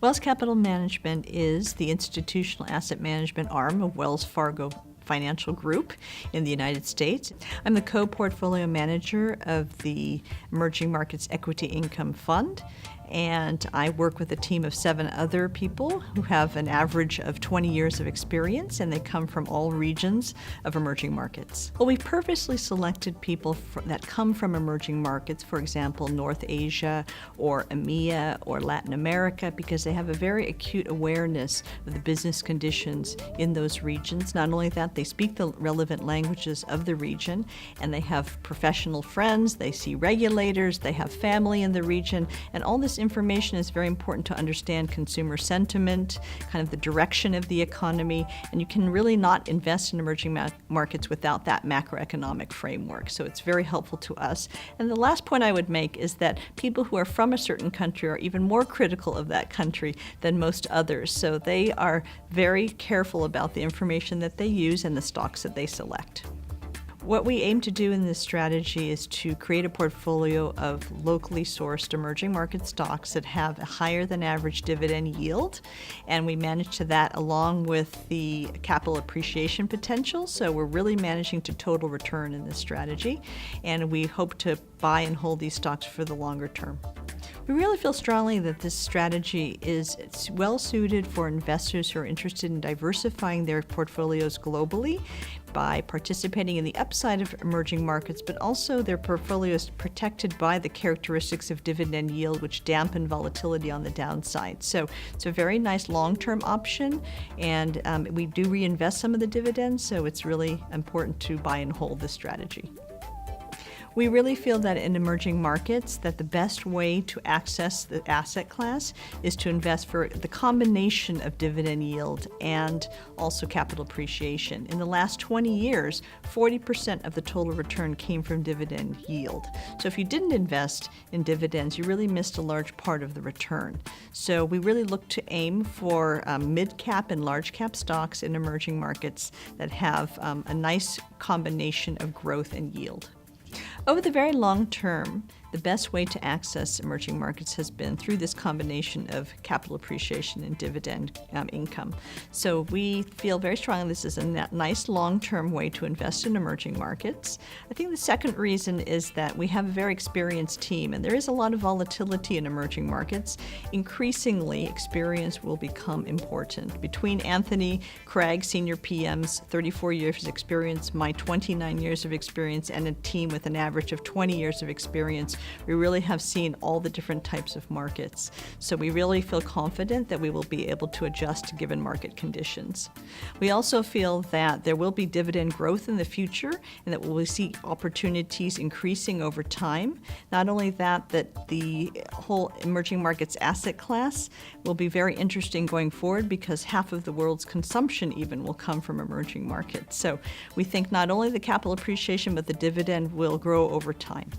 Wells Capital Management is the institutional asset management arm of Wells Fargo Financial Group in the United States. I'm the co-portfolio manager of the Emerging Markets Equity Income Fund, and I work with a team of 7 other people who have an average of 20 years of experience, and they come from all regions of emerging markets. Well, we purposely selected people that come from emerging markets, for example, North Asia or EMEA or Latin America, because they have a very acute awareness of the business conditions in those regions. Not only that, they speak the relevant languages of the region, and they have professional friends, they see regulators, they have family in the region, and all this information is very important to understand consumer sentiment, kind of the direction of the economy, and you can really not invest in emerging markets without that macroeconomic framework. So it's very helpful to us. And the last point I would make is that people who are from a certain country are even more critical of that country than most others. So they are very careful about the information that they use and the stocks that they select. What we aim to do in this strategy is to create a portfolio of locally sourced emerging market stocks that have a higher than average dividend yield, and we manage to that along with the capital appreciation potential. So we're really managing to total return in this strategy, and we hope to buy and hold these stocks for the longer term. We really feel strongly that this strategy is well suited for investors who are interested in diversifying their portfolios globally by participating in the upside of emerging markets, but also their portfolios protected by the characteristics of dividend yield, which dampen volatility on the downside. So it's a very nice long-term option, and we do reinvest some of the dividends, so it's really important to buy and hold this strategy. We really feel that in emerging markets that the best way to access the asset class is to invest for the combination of dividend yield and also capital appreciation. In the last 20 years, 40% of the total return came from dividend yield. So if you didn't invest in dividends, you really missed a large part of the return. So we really look to aim for mid-cap and large-cap stocks in emerging markets that have a nice combination of growth and yield. Over the very long term, the best way to access emerging markets has been through this combination of capital appreciation and dividend income. So we feel very strongly this is a nice long-term way to invest in emerging markets. I think the second reason is that we have a very experienced team, and there is a lot of volatility in emerging markets. Increasingly, experience will become important. Between Anthony Craig, senior PM's 34 years of experience, my 29 years of experience, and a team with an average of 20 years of experience, we really have seen all the different types of markets. So we really feel confident that we will be able to adjust given market conditions. We also feel that there will be dividend growth in the future, and that we will see opportunities increasing over time. Not only that the whole emerging markets asset class will be very interesting going forward, because half of the world's consumption even will come from emerging markets. So we think not only the capital appreciation, but the dividend will grow over time.